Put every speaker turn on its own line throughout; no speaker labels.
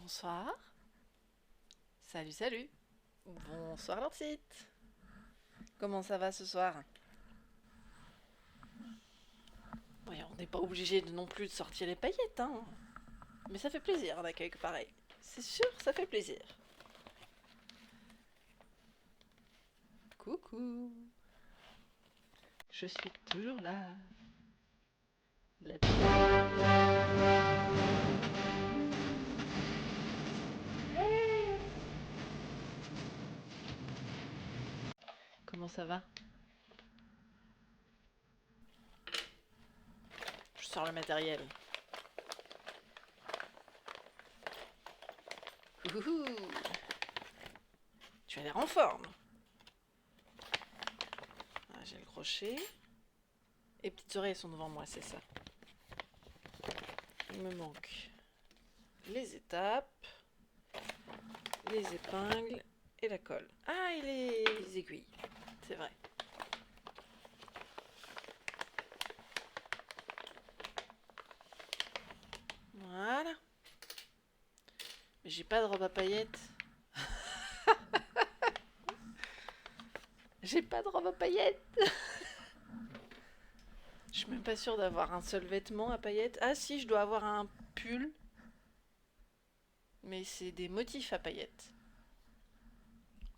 Bonsoir. Salut, salut. Bonsoir Laurentite. Comment ça va ce soir? Ouais, on n'est pas obligé de non plus de sortir les paillettes, hein. Mais ça fait plaisir un accueil pareil. C'est sûr, ça fait plaisir. Coucou. Je suis toujours là. Comment ça va? Je sors le matériel. Ouhou. Tu as l'air en forme. Ah, j'ai le crochet. Et petites oreilles sont devant moi, c'est ça. Il me manque les étapes, les épingles et la colle. Ah, et les aiguilles. C'est vrai. Voilà. Mais j'ai pas de robe à paillettes. J'ai pas de robe à paillettes. Je suis même pas sûre d'avoir un seul vêtement à paillettes. Ah si, je dois avoir un pull. Mais c'est des motifs à paillettes.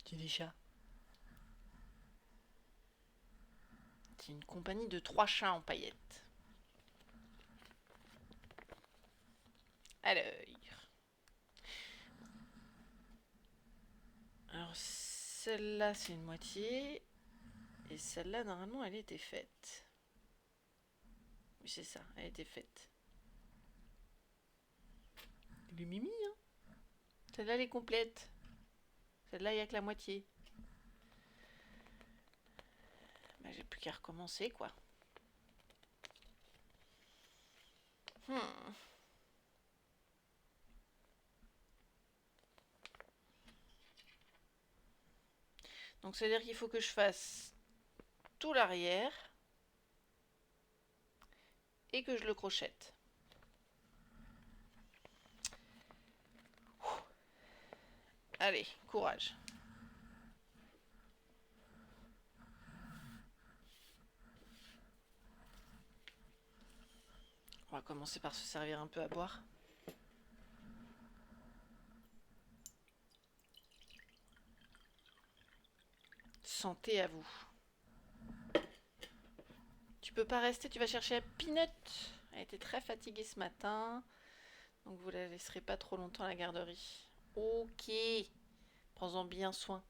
Tu dis chat. C'est une compagnie de 3 chats en paillettes. Alors. Alors celle-là c'est une moitié. Et celle-là normalement elle était faite. Oui c'est ça, elle était faite. Le mimi hein. Celle-là elle est complète. Celle-là il n'y a que la moitié. Bah, j'ai plus qu'à recommencer quoi. Hmm. Donc c'est à dire qu'il faut que je fasse tout l'arrière et que je le crochette. Allez, courage. On va commencer par se servir un peu à boire. Santé à vous. Tu peux pas rester, tu vas chercher la Peanut. Elle était très fatiguée ce matin. Donc vous la laisserez pas trop longtemps à la garderie. Ok. Prends-en bien soin.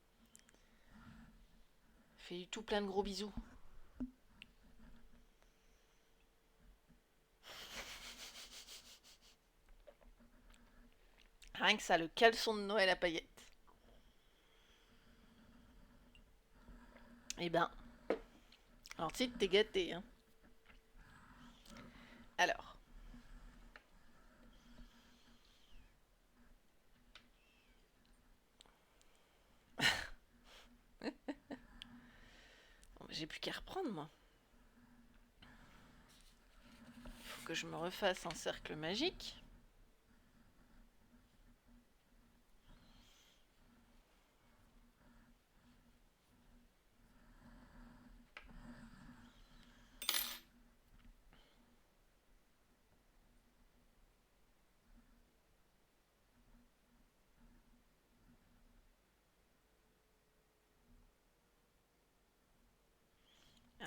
Fais-lui tout plein de gros bisous. Rien que ça, le caleçon de Noël à paillettes. Eh ben, alors tu t'es gâté, hein. Alors, bon, j'ai plus qu'à reprendre moi. Faut que je me refasse un cercle magique.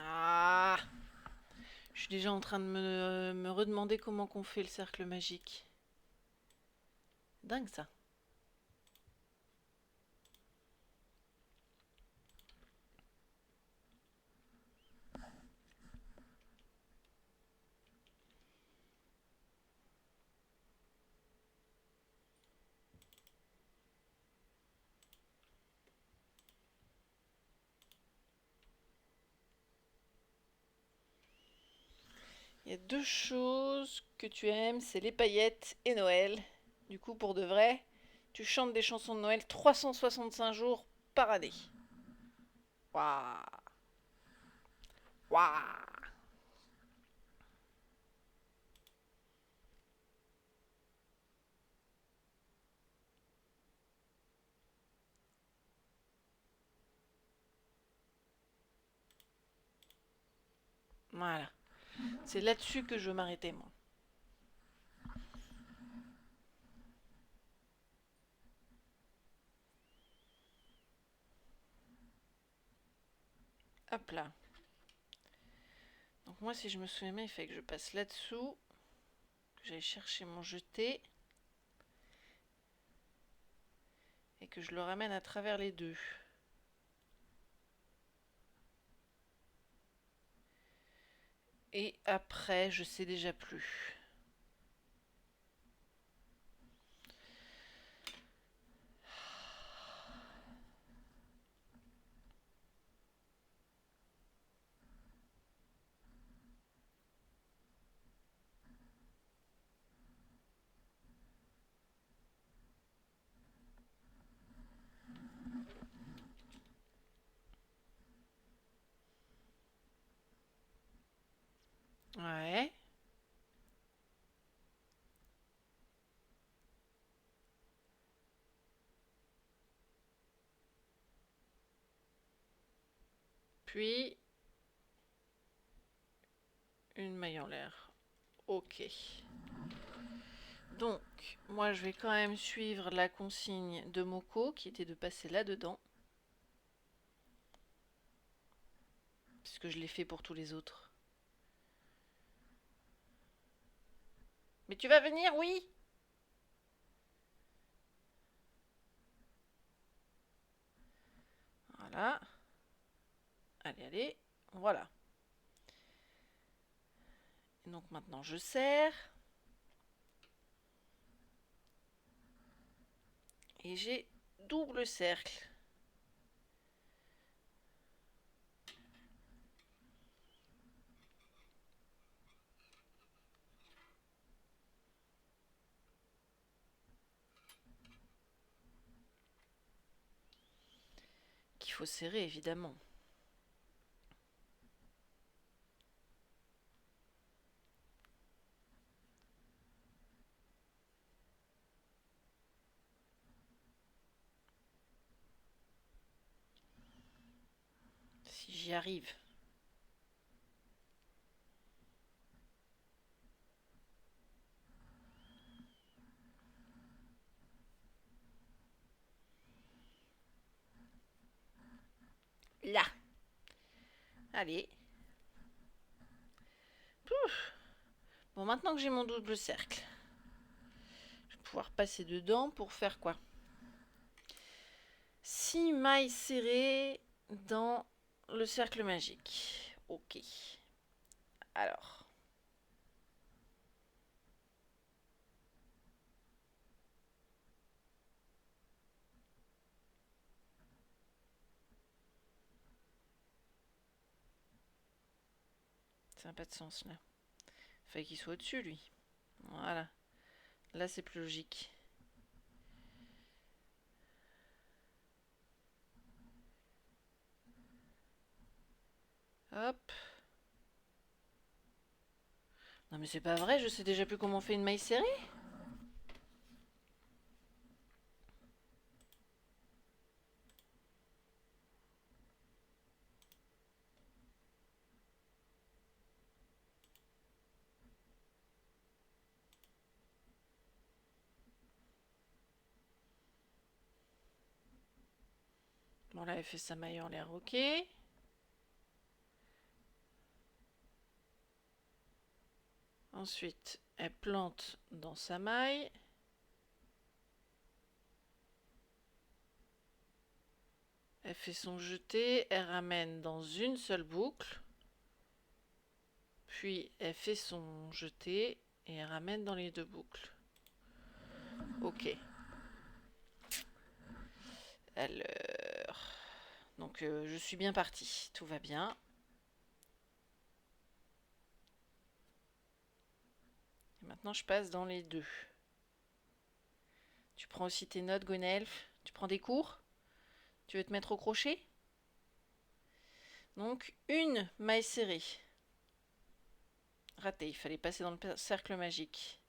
Ah, je suis déjà en train de me redemander comment qu'on fait le cercle magique. Dingue ça. Il y a deux choses que tu aimes, c'est les paillettes et Noël. Du coup, pour de vrai, tu chantes des chansons de Noël 365 jours par année. Waouh. Waouh. Voilà. C'est là-dessus que je veux m'arrêter, moi. Hop là. Donc moi, si je me souviens bien, il fallait que je passe là-dessous, que j'aille chercher mon jeté, et que je le ramène à travers les deux. Et après, je sais déjà plus. Ouais. Puis, une maille en l'air. Ok. Donc, moi, je vais quand même suivre la consigne de Moko, qui était de passer là-dedans. Puisque je l'ai fait pour tous les autres. Mais tu vas venir, oui? Voilà. Allez, allez. Voilà. Et donc maintenant, je serre. Et j'ai double cercle. Qu'il faut serrer, évidemment. Si j'y arrive. Là. Allez. Pouf. Bon, maintenant que j'ai mon double cercle, je vais pouvoir passer dedans pour faire quoi? 6 mailles serrées dans le cercle magique. Ok. Alors. Ça n'a pas de sens là. Fallait qu'il soit au-dessus lui. Voilà. Là c'est plus logique. Hop. Non mais c'est pas vrai, je sais déjà plus comment on fait une maille serrée. Bon là elle fait sa maille en l'air, ok. Ensuite elle plante dans sa maille. Elle fait son jeté, elle ramène dans une seule boucle. Puis elle fait son jeté et elle ramène dans les deux boucles. Ok. Alors. Donc je suis bien partie. Tout va bien. Et maintenant je passe dans les deux. Tu prends aussi tes notes, Gonelf. Tu prends des cours. Tu veux te mettre au crochet. Donc une maille serrée. Raté, il fallait passer dans le cercle magique.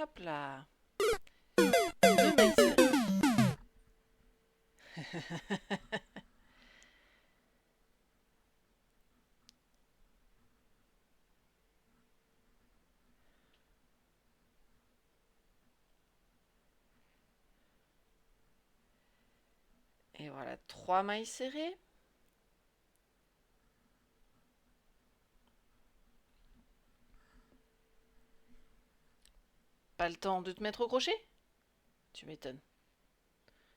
Hop là. 2 mailles serrées. Et voilà, 3 mailles serrées. Pas le temps de te mettre au crochet? Tu m'étonnes.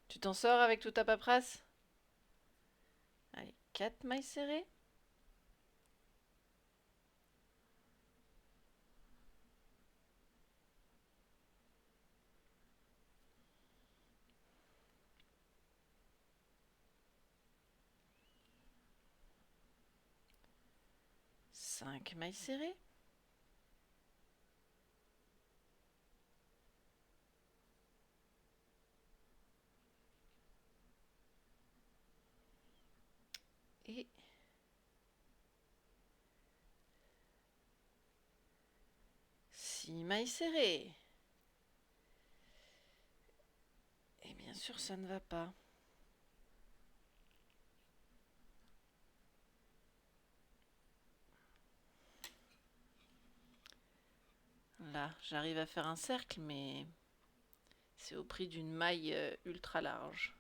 Tu t'en sors avec toute ta paperasse? Allez, 4 mailles serrées. Cinq mailles serrées. Et 6 mailles serrées. Et bien sûr, ça ne va pas. Là, j'arrive à faire un cercle, mais c'est au prix d'une maille ultra large.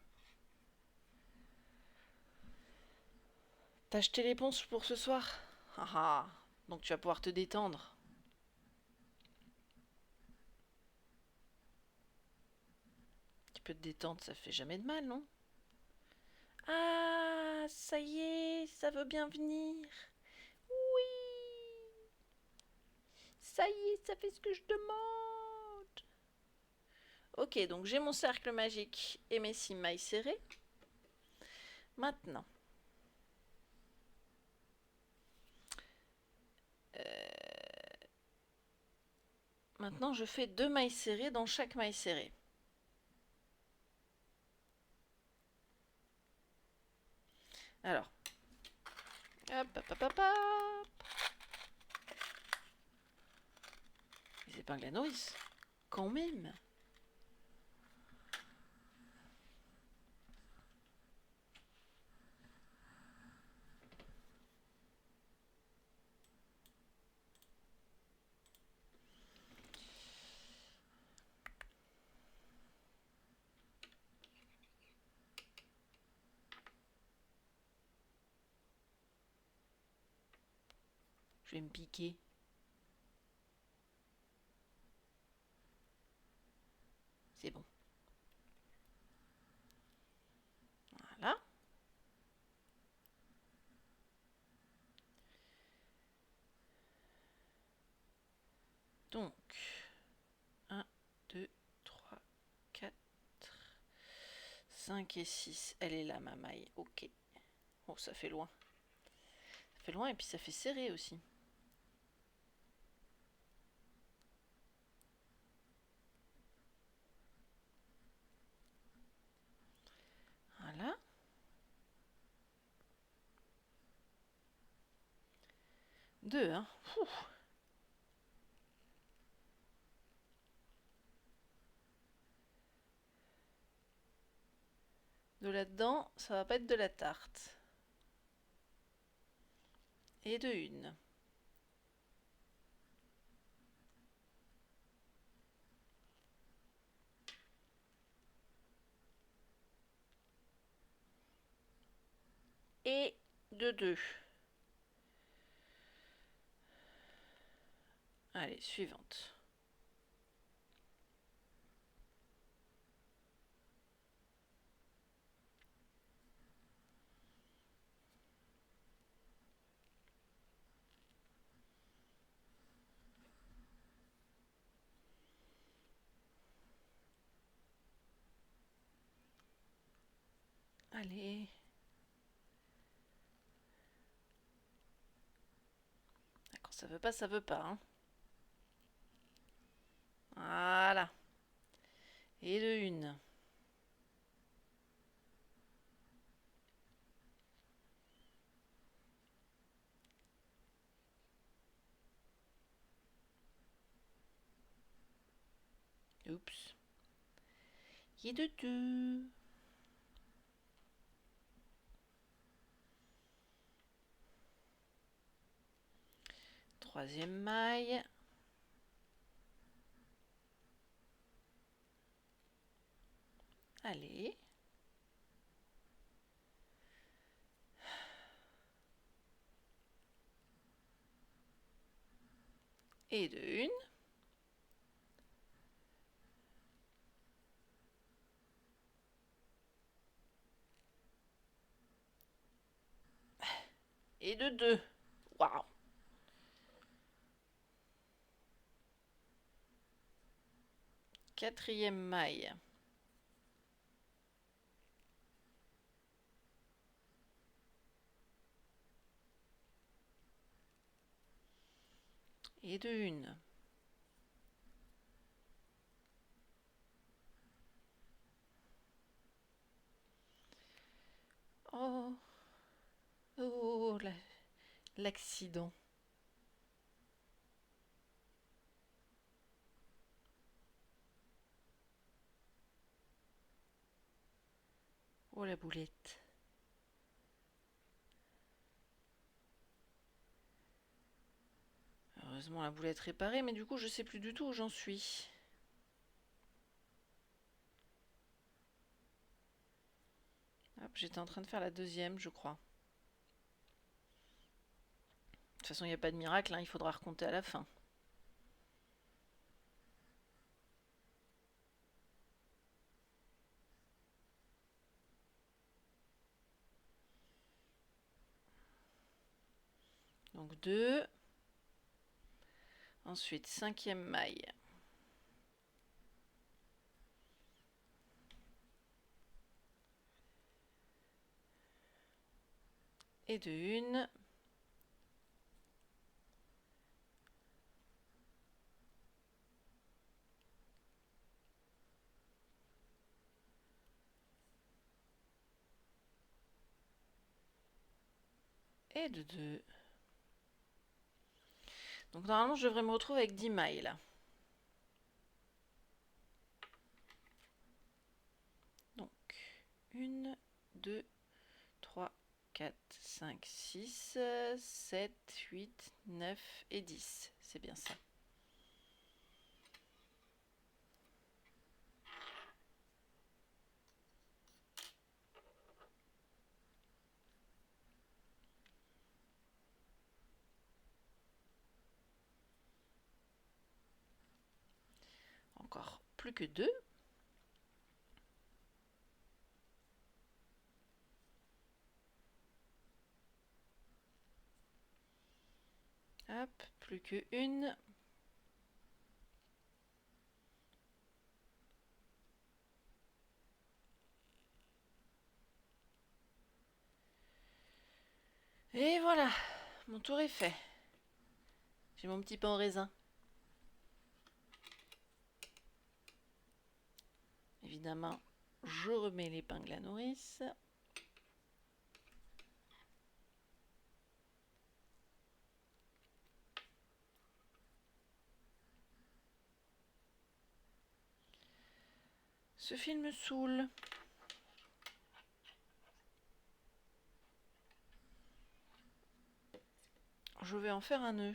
T'as acheté l'éponge pour ce soir? Ah ah, donc tu vas pouvoir te détendre. Tu peux te détendre, ça fait jamais de mal, non? Ah, ça y est, ça veut bien venir. Oui, ça y est, ça fait ce que je demande. Ok, donc j'ai mon cercle magique et mes 6 mailles serrées. Maintenant, je fais 2 mailles serrées dans chaque maille serrée. Alors, hop, hop, hop, hop, hop. Les épingles à nourrice, quand même. Je vais me piquer. C'est bon. Voilà. Donc, 1, 2, 3, 4, 5 et 6. Elle est là, ma maille. Ok. Oh, ça fait loin. Ça fait loin et puis ça fait serré aussi. Voilà. Deux, hein. Ouh. De là-dedans, ça va pas être de la tarte. Et de une. Et de deux. Allez, suivante. Allez. Quand ça veut pas, ça veut pas. Hein. Voilà. Et de une. Oups. Et de deux. Troisième maille. Allez. Et de une. Et de deux. Waouh. Quatrième maille. Et de une. Oh. Oh, l'accident. Oh, la boulette. Heureusement, la boulette réparée, mais du coup, je sais plus du tout où j'en suis. Hop, j'étais en train de faire la deuxième, je crois. De toute façon, il n'y a pas de miracle, hein, il faudra recompter à la fin. Donc 2. Ensuite, cinquième maille. Et de une. Et de deux. Donc normalement, je devrais me retrouver avec 10 mailles là. Donc 1, 2, 3, 4, 5, 6, 7, 8, 9 et 10. C'est bien ça. Encore plus que 2. Hop, plus que une. Et voilà, mon tour est fait. J'ai mon petit pain au raisin. Évidemment, je remets l'épingle à nourrice. Ce film me saoule. Je vais en faire un nœud.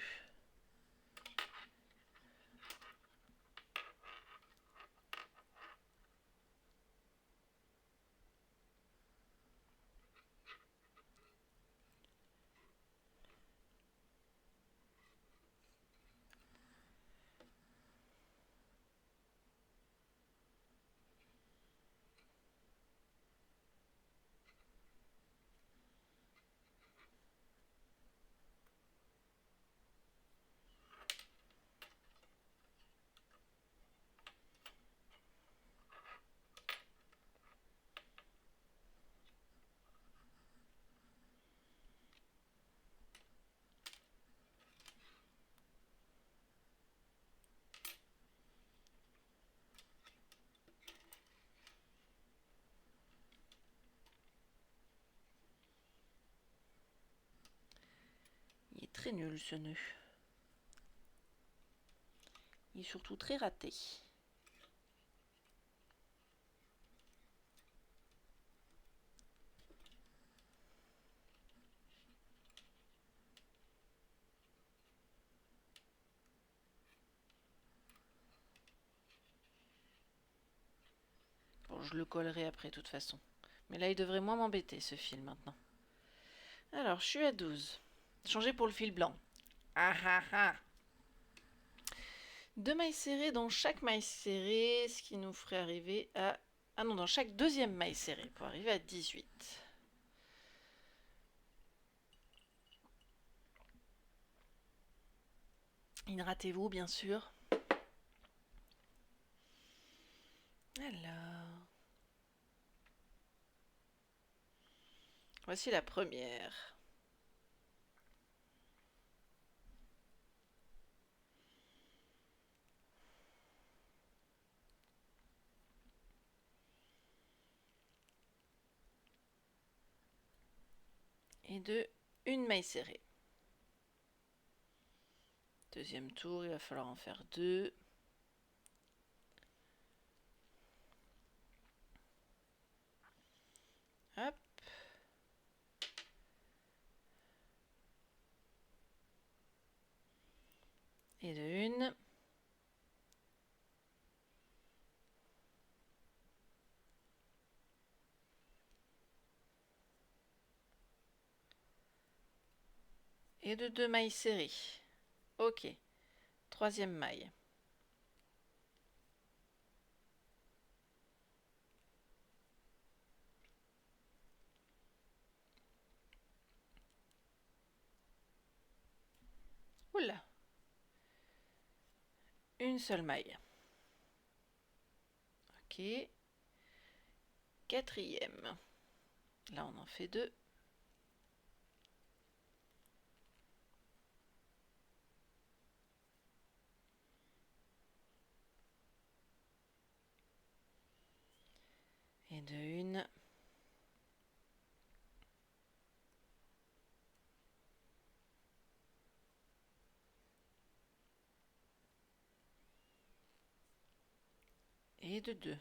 Il est très nul ce nœud. Il est surtout très raté. Bon, je le collerai après de toute façon. Mais là, il devrait moins m'embêter ce fil maintenant. Alors, je suis à 12. Changer pour le fil blanc. Ah ah ah. 2 mailles serrées dans chaque maille serrée, ce qui nous ferait arriver à... Ah non, dans chaque deuxième maille serrée, pour arriver à 18. Hydratez-vous, bien sûr. Alors... Voici la première. Et de une maille serrée. Deuxième tour, il va falloir en faire 2. Hop. Et de une. Et de 2 mailles serrées. Ok. Troisième maille. Oula. Une seule maille. Ok. Quatrième. Là, on en fait 2. Et de une. Et de 2.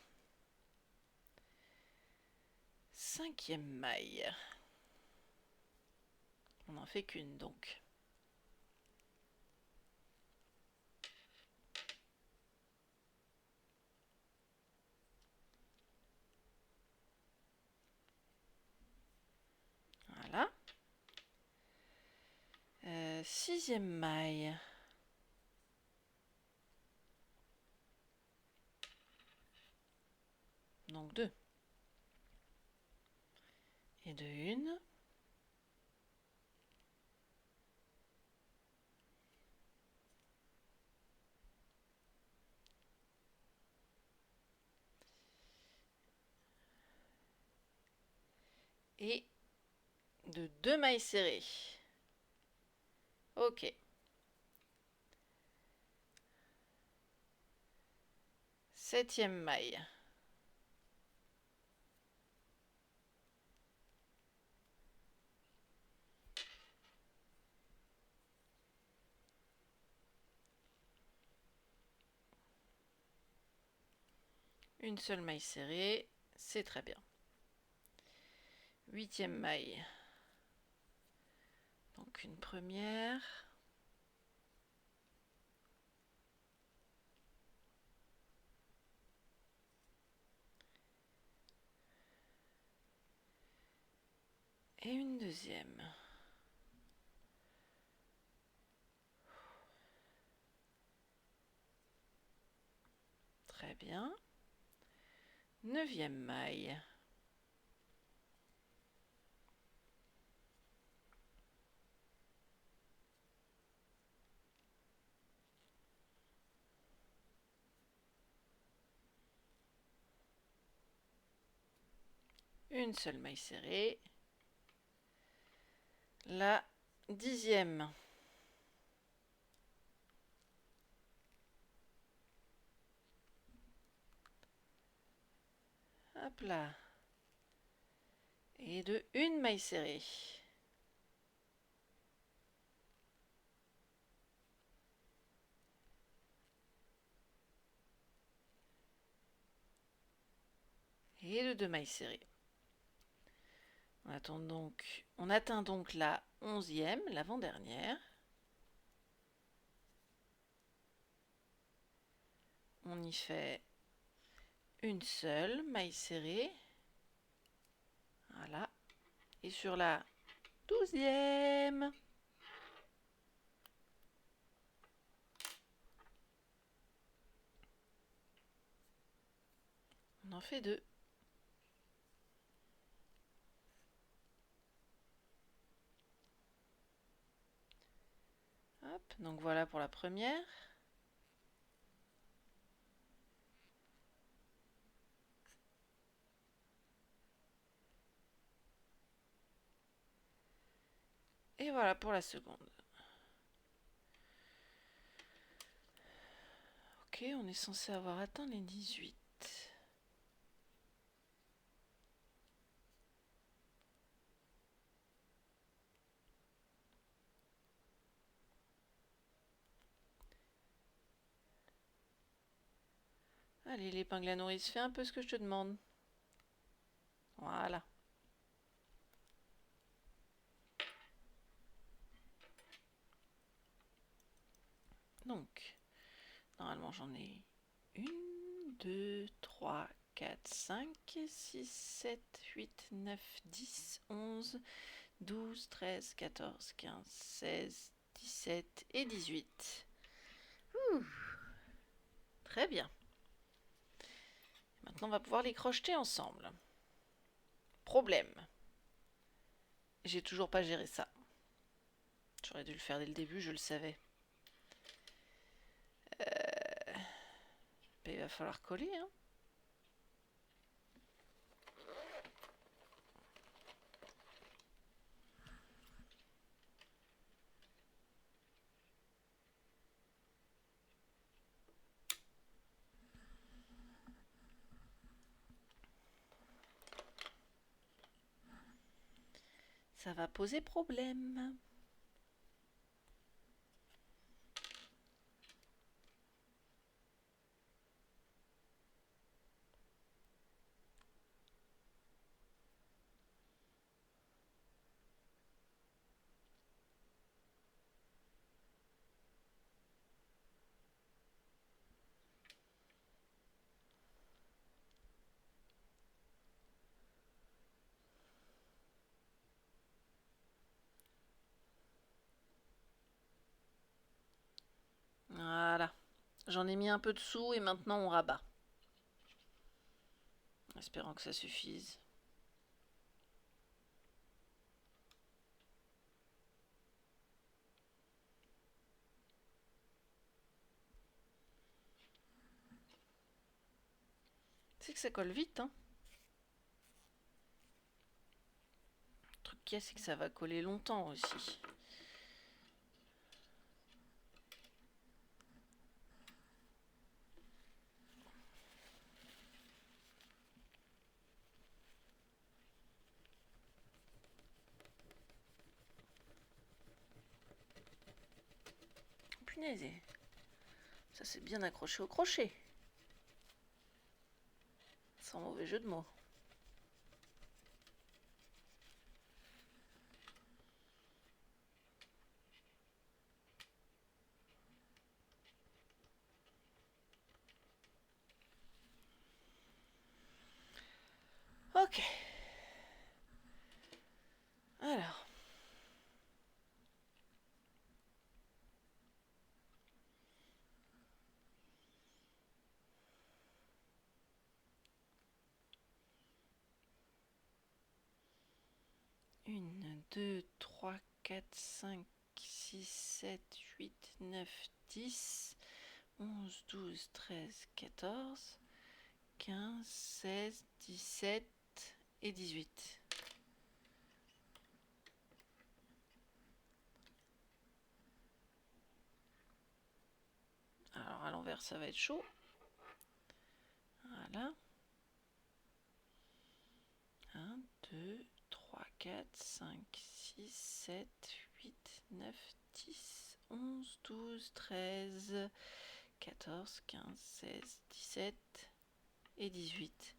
Cinquième maille. On n'en fait qu'une donc. Voilà. Sixième maille. Donc 2. Et de une. Et de 2 mailles serrées. Ok. Septième maille. Une seule maille serrée, c'est très bien. Huitième maille. Donc une première. Et une deuxième. Très bien. Neuvième maille. Une seule maille serrée. La dixième. Hop là. Et de une maille serrée. Et de 2 mailles serrées. On atteint donc la 11e, l'avant-dernière. On y fait une seule, maille serrée. Voilà. Et sur la 12e, on en fait 2. Hop, donc voilà pour la première. Et voilà pour la seconde. Ok, on est censé avoir atteint les 18. Allez, l'épingle à nourrice, fais un peu ce que je te demande. Voilà. Donc, normalement j'en ai 1, 2, 3, 4, 5, 6, 7, 8, 9, 10, 11, 12, 13, 14, 15, 16, 17 et 18. Ouh, très bien. Maintenant, on va pouvoir les crocheter ensemble. Problème. J'ai toujours pas géré ça. J'aurais dû le faire dès le début, je le savais. Il va falloir coller, hein. Ça va poser problème. Voilà. J'en ai mis un peu dessous et maintenant on rabat. En espérant que ça suffise. C'est que ça colle vite, hein. Le truc qu'il y a, c'est que ça va coller longtemps aussi. Punaise, ça c'est bien accroché au crochet. Sans mauvais jeu de mots. Ok. Alors. Une, 2, 3, 4, 5, 6, 7, 8, 9, 10, 11, 12, 13, 14, 15, 16, 17 et 18. Alors à l'envers ça va être chaud. Voilà. 1, 2, 3, 4, 5, 6, 7, 8, 9, 10, 11, 12, 13, 14, 15, 16, 17 et 18.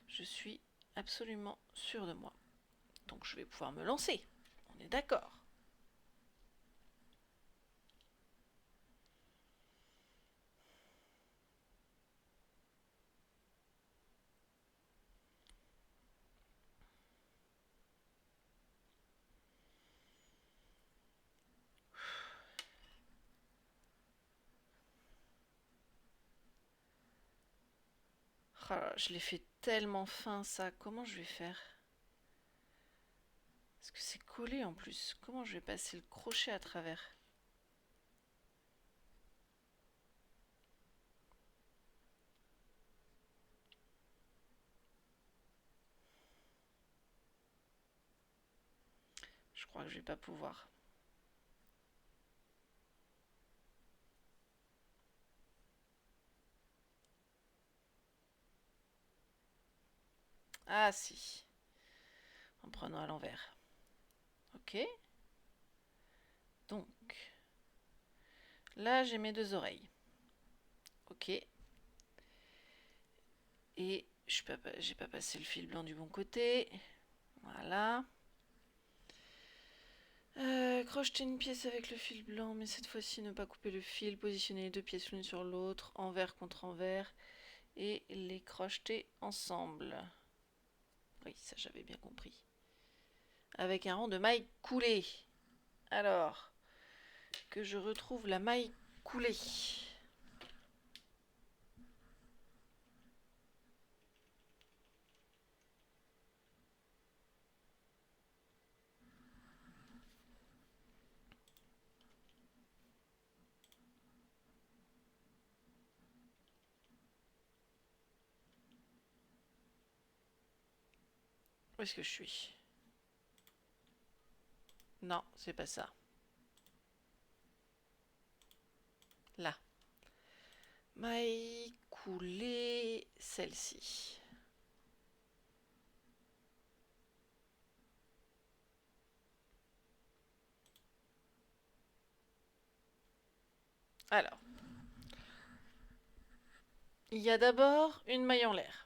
Je suis absolument sûre de moi. Donc je vais pouvoir me lancer. On est d'accord. Oh là là, je l'ai fait tellement fin ça. Comment je vais faire? Parce que c'est collé en plus. Comment je vais passer le crochet à travers? Je crois que je vais pas pouvoir. Ah si, en prenant à l'envers. Ok. Donc, là j'ai mes deux oreilles. Ok. Et j'ai pas passé le fil blanc du bon côté. Voilà. Crocheter une pièce avec le fil blanc, mais cette fois-ci ne pas couper le fil. Positionner les deux pièces l'une sur l'autre, envers contre envers, et les crocheter ensemble. Oui, ça j'avais bien compris. Avec un rang de mailles coulées. Alors, que je retrouve la maille coulée. Où est-ce que je suis? Non, c'est pas ça. Là. Maille coulée, celle-ci. Alors, il y a d'abord une maille en l'air.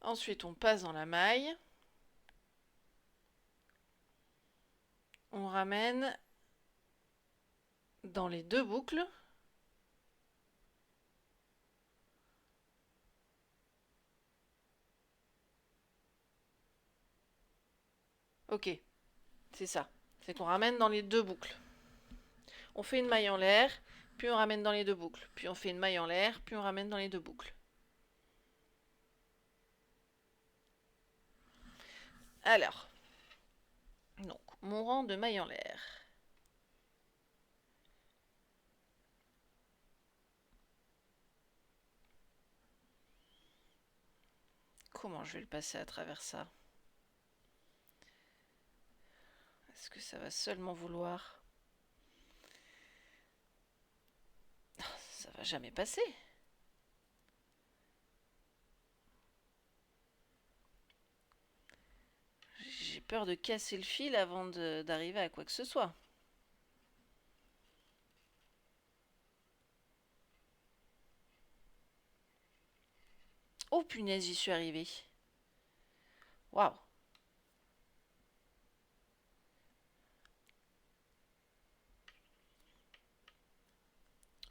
Ensuite, on passe dans la maille. On ramène dans les deux boucles. Ok, c'est ça. C'est qu'on ramène dans les deux boucles. On fait une maille en l'air, puis on ramène dans les deux boucles. Puis on fait une maille en l'air, puis on ramène dans les deux boucles. Alors, donc, mon rang de maille en l'air. Comment je vais le passer à travers ça? Est-ce que ça va seulement vouloir? Ça va jamais passer. J'ai peur de casser le fil avant d'arriver à quoi que ce soit. Oh punaise, j'y suis arrivée. Waouh.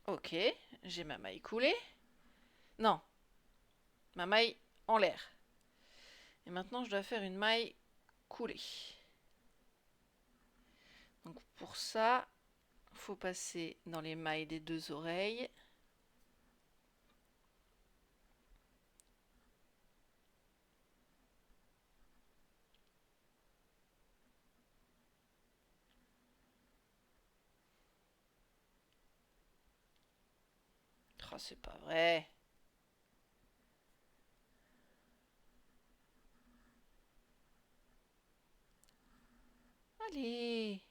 Ok, j'ai ma maille coulée. Non, ma maille en l'air. Et maintenant, je dois faire une maille coulée. Donc pour ça, il faut passer dans les mailles des deux oreilles. Oh, c'est pas vrai. Allez.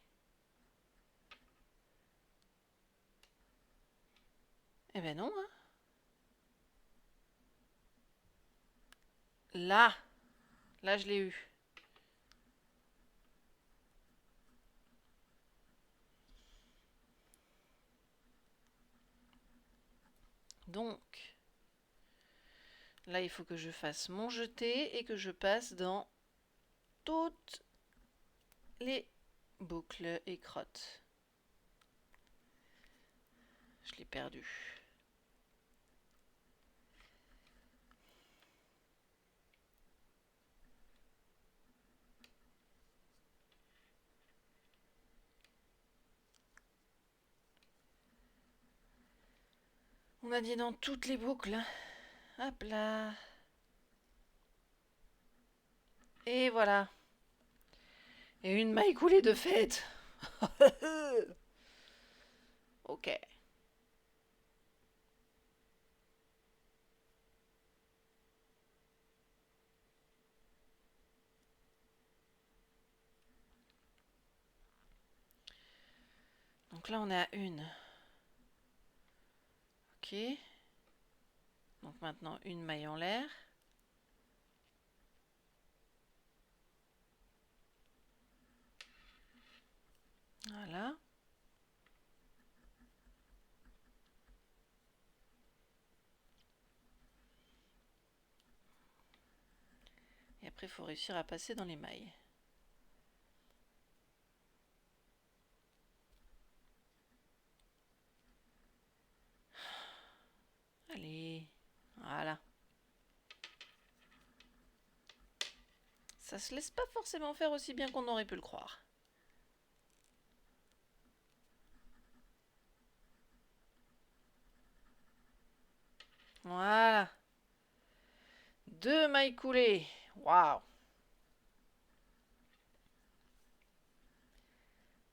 Eh ben non, hein. Là. Là, je l'ai eu. Donc, là, il faut que je fasse mon jeté et que je passe dans toutes les boucles et crottes. Je l'ai perdu. On On a dit dans toutes les boucles. Hop là. Et voilà. Et une maille coulée de fête. Ok. Donc là, on est à une. Ok. Donc maintenant, une maille en l'air. Voilà. Et après, il faut réussir à passer dans les mailles. Allez. Voilà. Ça se laisse pas forcément faire aussi bien qu'on aurait pu le croire. Voilà. 2 mailles coulées. Waouh.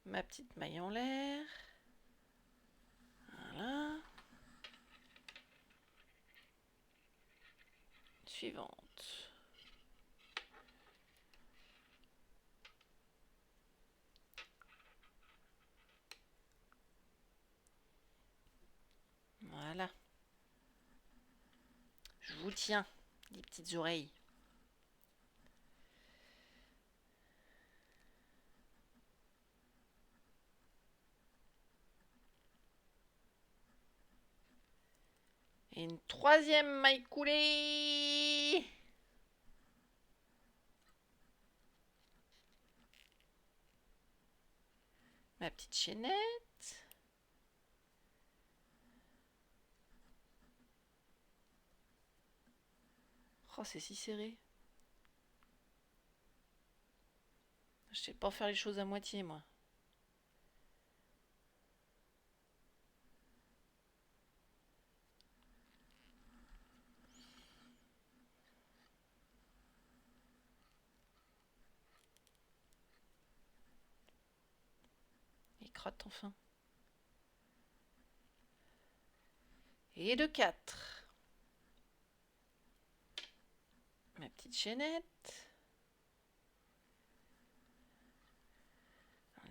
Ma petite maille en l'air. Voilà. Suivante. Voilà. Je vous tiens, les petites oreilles. Et une troisième maille coulée. Ma petite chaînette. Oh, c'est si serré. Je sais pas faire les choses à moitié, moi. Et crotte enfin. Et de 4. Ma petite chaînette.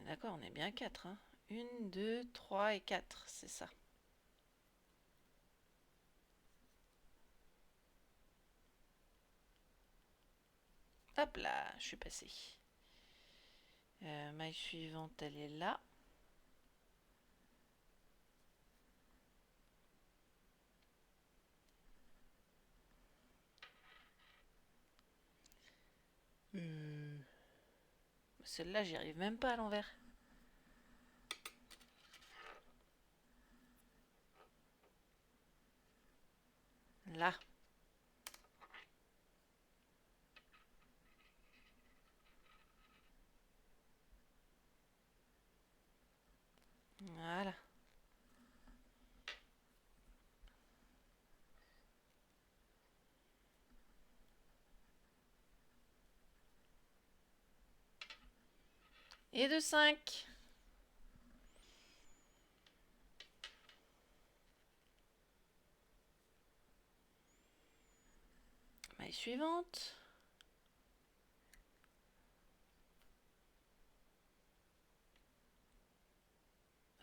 D'accord, on est bien 4. Hein. 1, 2, 3 et 4, c'est ça. Hop là, je suis passée. Maille suivante, elle est là. Celle-là, j'y arrive même pas à l'envers. Là. Voilà. Et de 5. Maille suivante.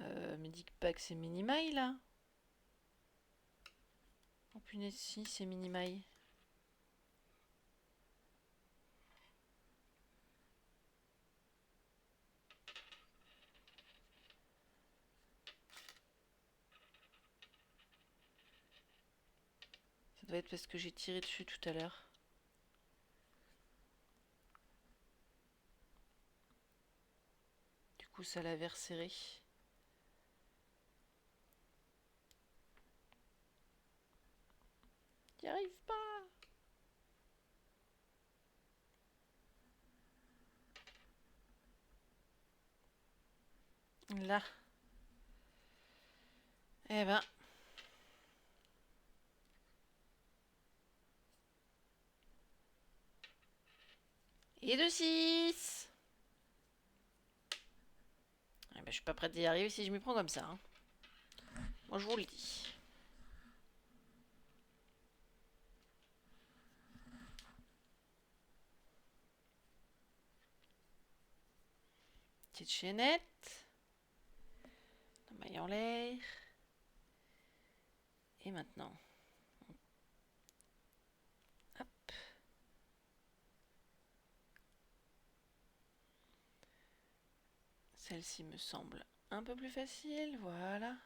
Me dis pas que c'est mini-maille là. Oh punaise, si, c'est mini-maille. Ça doit être parce que j'ai tiré dessus tout à l'heure. Du coup, ça l'avait resserré. J'y arrive pas. Là. Eh ben. Et de 6. Eh ben, je suis pas prête d'y arriver si je m'y prends comme ça. Hein. Moi, je vous le dis. Petite chaînette. La maille en l'air. Et maintenant. Hop. Celle-ci me semble un peu plus facile. Voilà.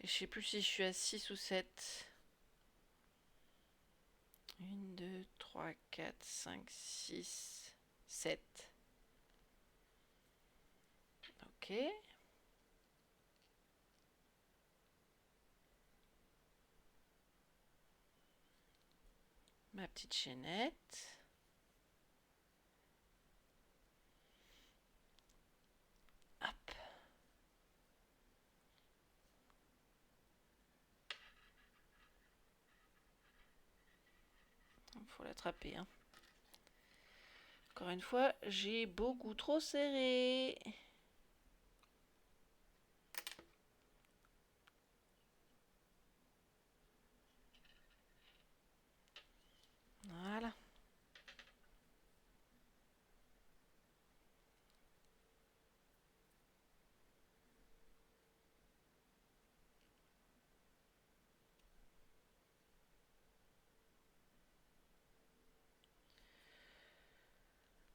Et je sais plus si je suis à 6 ou 7. 1, 2, 3, 4, 5, 6, 7. Ok. Ma petite chaînette. Hop. Il faut l'attraper. Hein. Encore une fois, j'ai beaucoup trop serré. Voilà.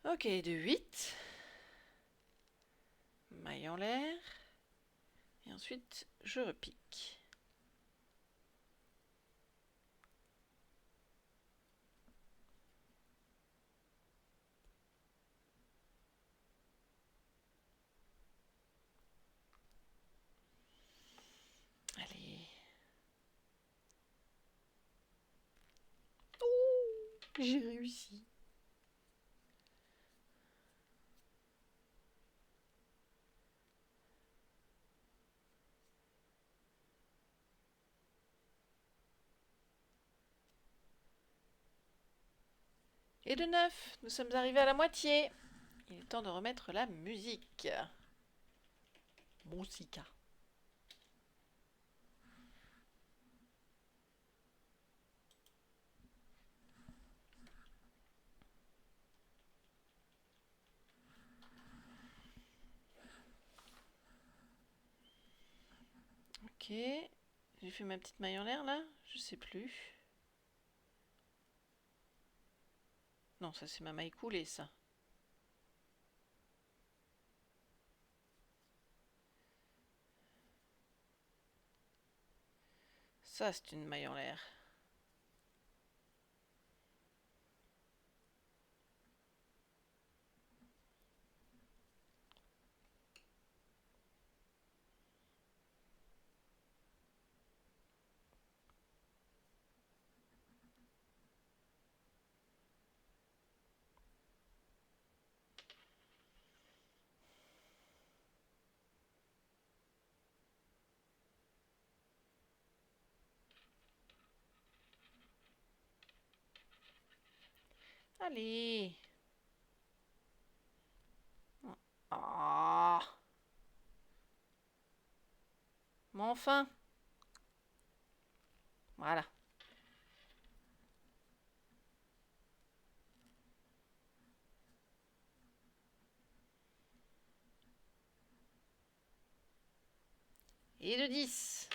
Ok, de 8. Maille en l'air. Et ensuite, je repique. Allez. Oh, j'ai réussi. Et de 9, nous sommes arrivés à la moitié. Il est temps de remettre la musique. Musica. Ok. J'ai fait ma petite maille en l'air là. Je sais plus. Non, ça c'est ma maille coulée ça. Ça c'est une maille en l'air. Allez. Ah. Mais enfin. Voilà. Et de 10.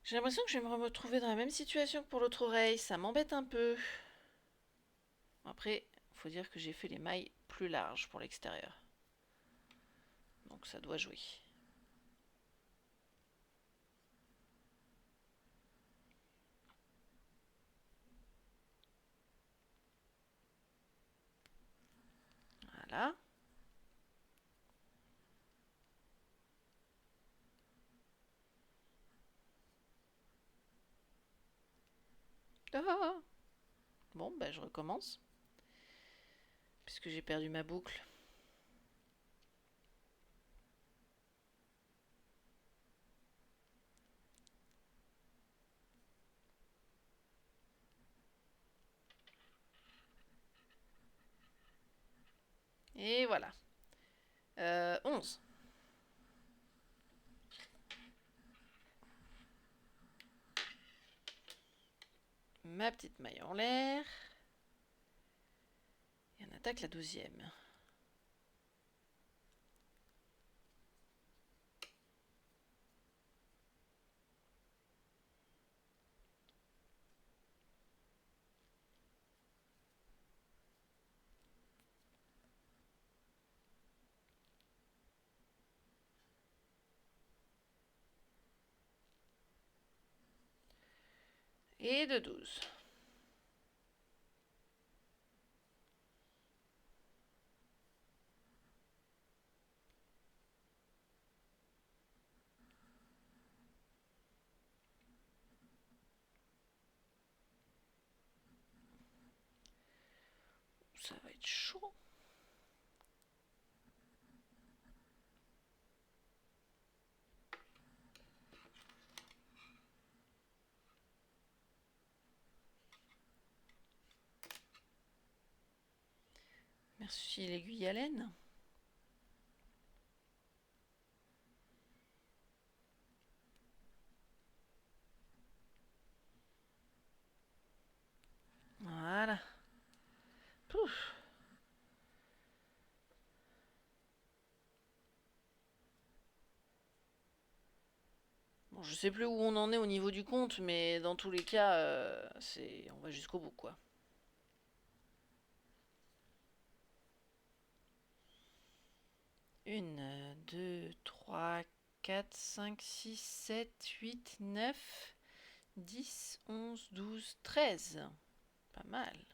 J'ai l'impression que je vais me retrouver dans la même situation que pour l'autre oreille. Ça m'embête un peu. Après, il faut dire que j'ai fait les mailles plus larges pour l'extérieur. Donc ça doit jouer. Voilà. Ah. Bon, ben je recommence. puisque j'ai perdu ma boucle. Et voilà. 11. Ma petite maille en l'air. Et on attaque la 12e. Et de 12. Ça va être chaud. Merci l'aiguille à laine. Voilà. Pouf. Bon, je sais plus où on en est au niveau du compte, mais dans tous les cas, on va jusqu'au bout, quoi. Une, 2, 3, 4, 5, 6, 7, 8, 9, 10, 11, 12, 13. Pas mal.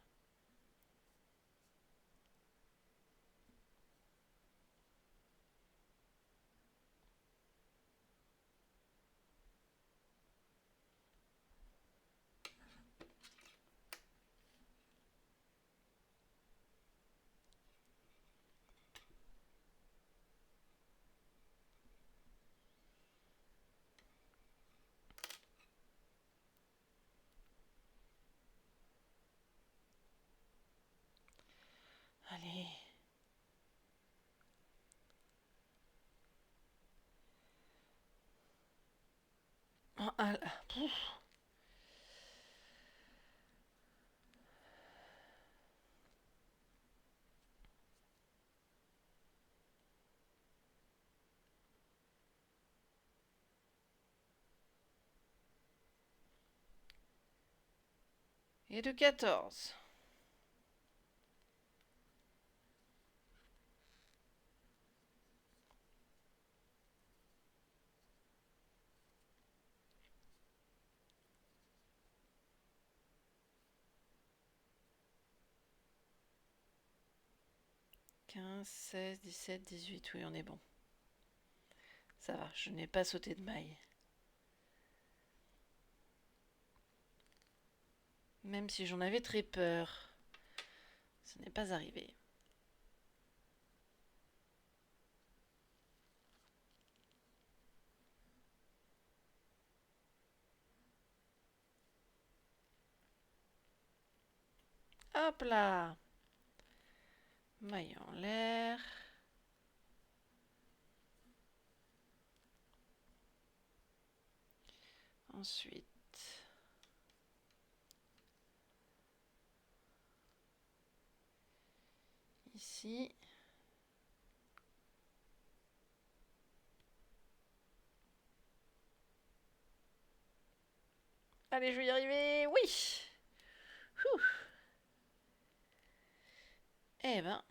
Allez. Oh, ah, pouf. Et de 14. 15, 16, 17, 18. Oui, on est bon. Ça va, je n'ai pas sauté de maille. Même si j'en avais très peur, ce n'est pas arrivé. Hop là. Maille en l'air. Ensuite, ici. Allez, je vais y arriver. Oui. Ouh. Eh ben.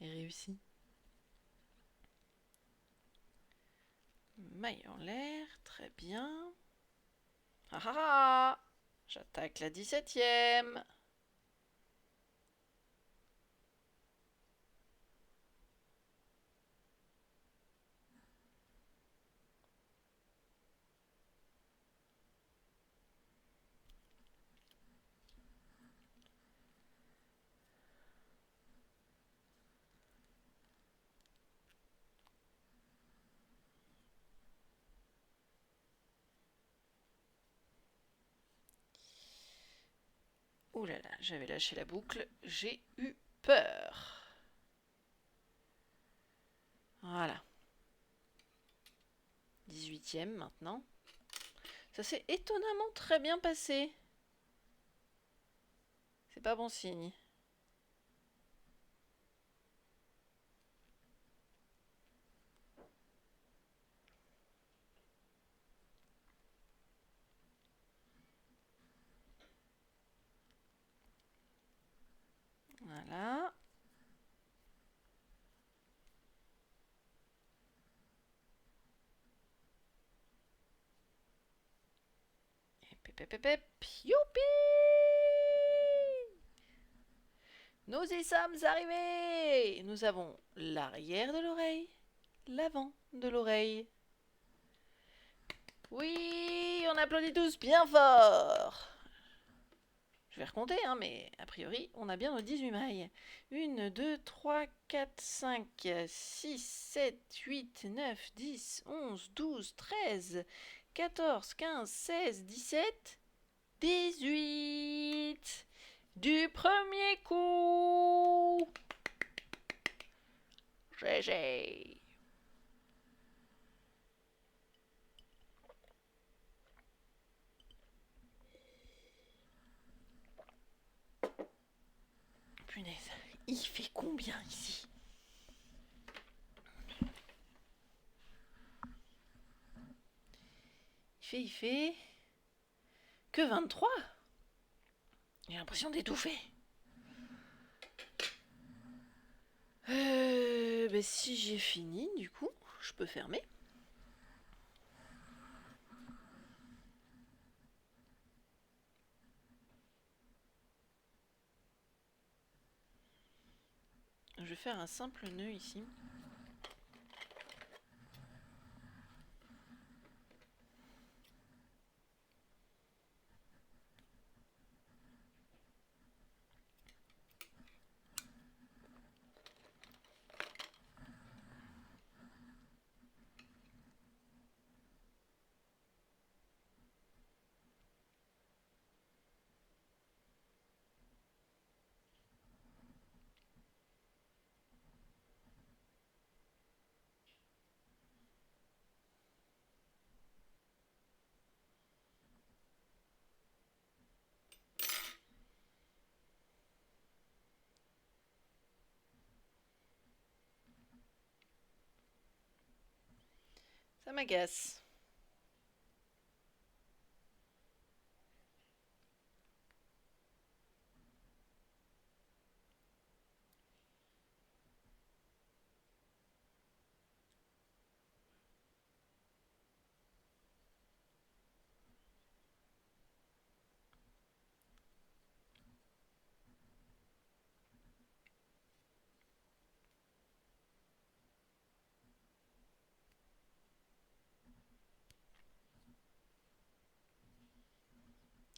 Et réussi. Maille en l'air, très bien. Ah ah ah. J'attaque la 17e. Ouh là là, j'avais lâché la boucle, j'ai eu peur. Voilà. 18e maintenant. Ça s'est étonnamment très bien passé. C'est pas bon signe. Voilà. Youpi! Nous y sommes arrivés! Nous avons l'arrière de l'oreille, l'avant de l'oreille. Oui, on applaudit tous bien fort! Je vais recompter, hein, mais a priori, on a bien nos 18 mailles. 1, 2, 3, 4, 5, 6, 7, 8, 9, 10, 11, 12, 13, 14, 15, 16, 17, 18. Du premier coup. GG. Punaise, il fait combien ici? Il fait que 23. J'ai l'impression d'étouffer. Si j'ai fini, du coup, je peux fermer. Je vais faire un simple nœud ici. Ça m'agace.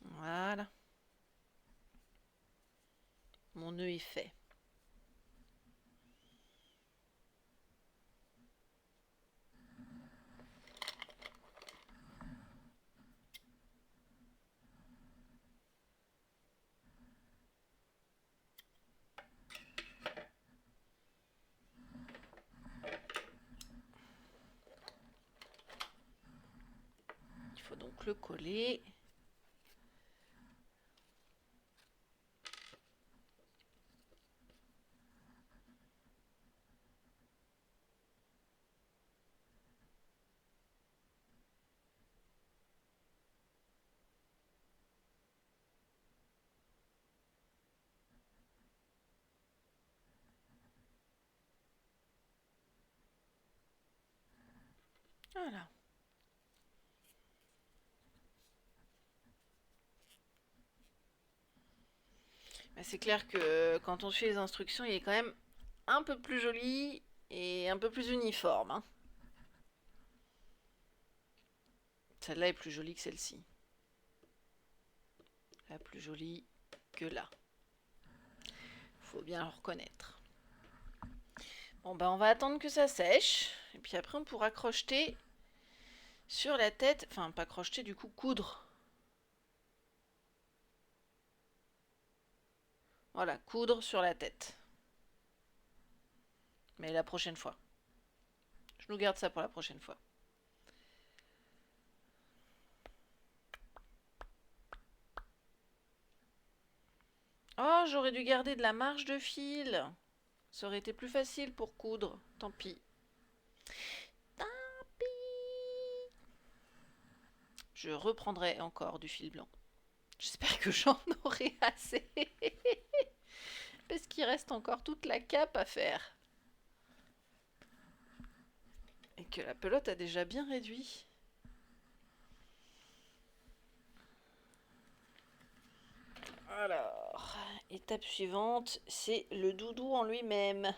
Voilà. Mon nœud est fait. Il faut donc le coller. Voilà. C'est clair que quand on suit les instructions, il est quand même un peu plus joli et un peu plus uniforme. Hein. Celle-là est plus jolie que celle-ci. La plus jolie que là. Faut bien le reconnaître. Bon on va attendre que ça sèche. Et puis après on pourra crocheter sur la tête. Enfin pas crocheter du coup, coudre. Voilà, coudre sur la tête. Mais la prochaine fois. Je nous garde ça pour la prochaine fois. Oh, j'aurais dû garder de la marge de fil. Ça aurait été plus facile pour coudre. Tant pis. Tant pis. Je reprendrai encore du fil blanc. J'espère que j'en aurai assez. Parce qu'il reste encore toute la cape à faire. Et que la pelote a déjà bien réduit. Alors, étape suivante, c'est le doudou en lui-même.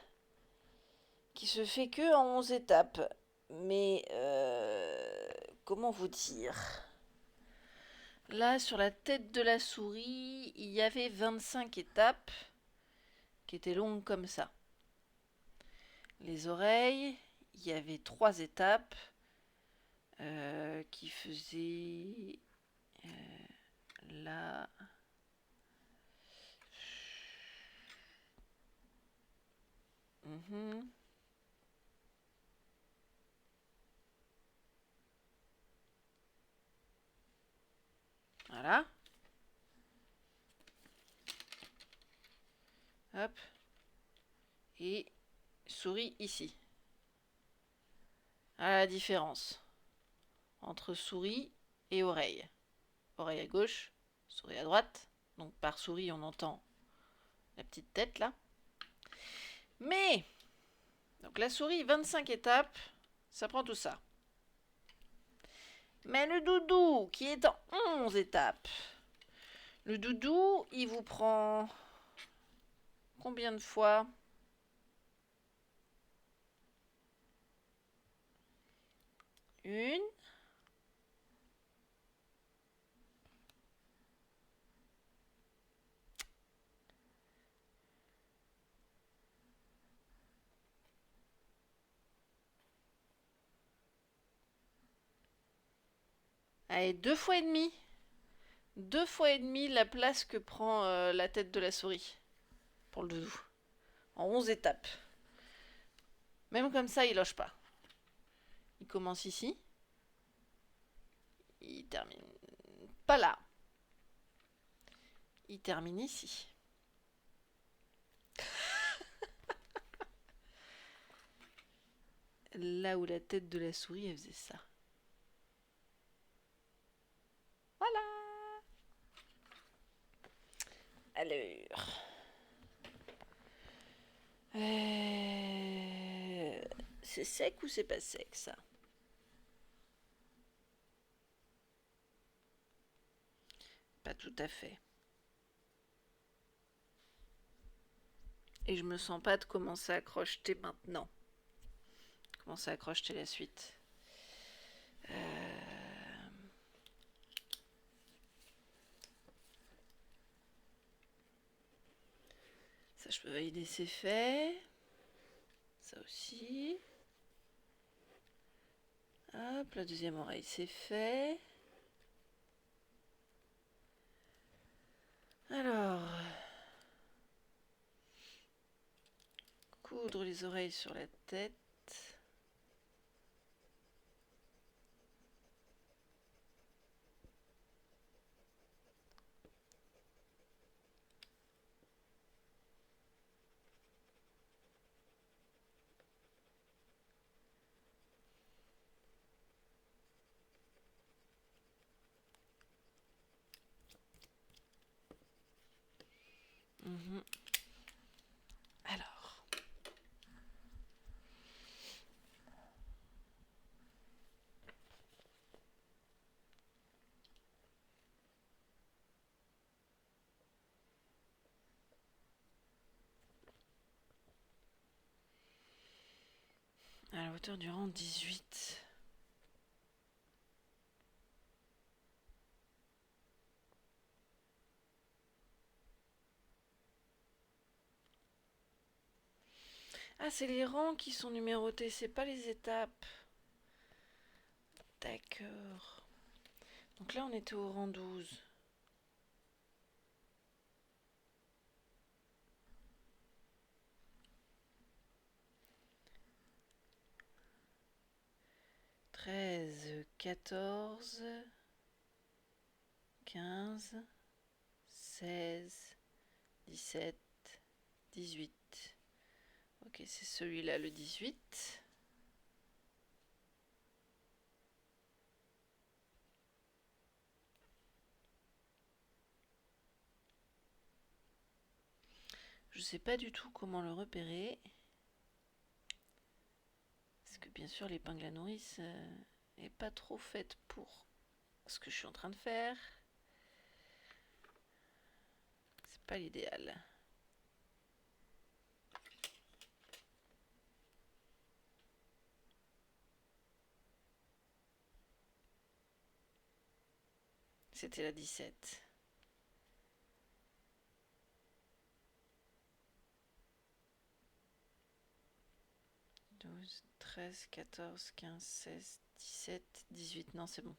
Qui se fait que en 11 étapes. Mais, comment vous dire? Là, sur la tête de la souris, il y avait 25 étapes qui étaient longues comme ça. Les oreilles, il y avait 3 étapes qui faisaient là. Voilà. Hop. Et souris ici. À la différence entre souris et oreille. Oreille à gauche, souris à droite. Donc par souris, on entend la petite tête là. Mais, donc la souris, 25 étapes, ça prend tout ça. Mais le doudou, qui est en 11 étapes, le doudou, il vous prend combien de fois? Une. Allez, 2 fois et demi. 2 fois et demi la place que prend la tête de la souris pour le doudou. En 11 étapes. Même comme ça, il loge pas. Il commence ici. Il termine pas là. Il termine ici. Là où la tête de la souris, elle faisait ça. Voilà. Alors. C'est sec ou c'est pas sec ça? Pas tout à fait. Et je me sens pas de commencer à crocheter maintenant. Commencer à crocheter la suite. Ça, je peux valider, c'est fait. Ça aussi. Hop, la deuxième oreille, c'est fait. Alors, coudre les oreilles sur la tête. Alors, à la hauteur du rang 18. Ah, c'est les rangs qui sont numérotés, c'est pas les étapes. D'accord. Donc là, on était au rang 12. 13, 14, 15, 16, 17, 18. Ok, c'est celui-là le 18. Je sais pas du tout comment le repérer. Parce que bien sûr l'épingle à nourrice est pas trop faite pour ce que je suis en train de faire. C'est pas l'idéal. C'était la 17. 12, 13, 14, 15, 16, 17, 18. Non, c'est bon.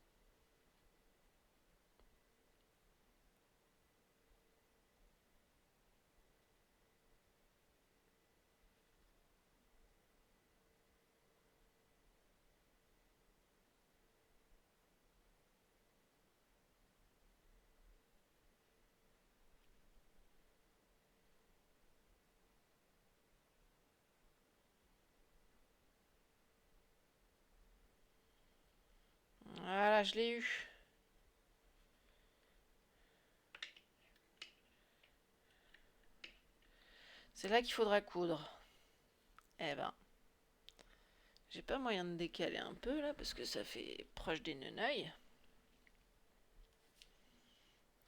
Voilà, je l'ai eu. C'est là qu'il faudra coudre. Eh ben, j'ai pas moyen de décaler un peu là parce que ça fait proche des neneuils.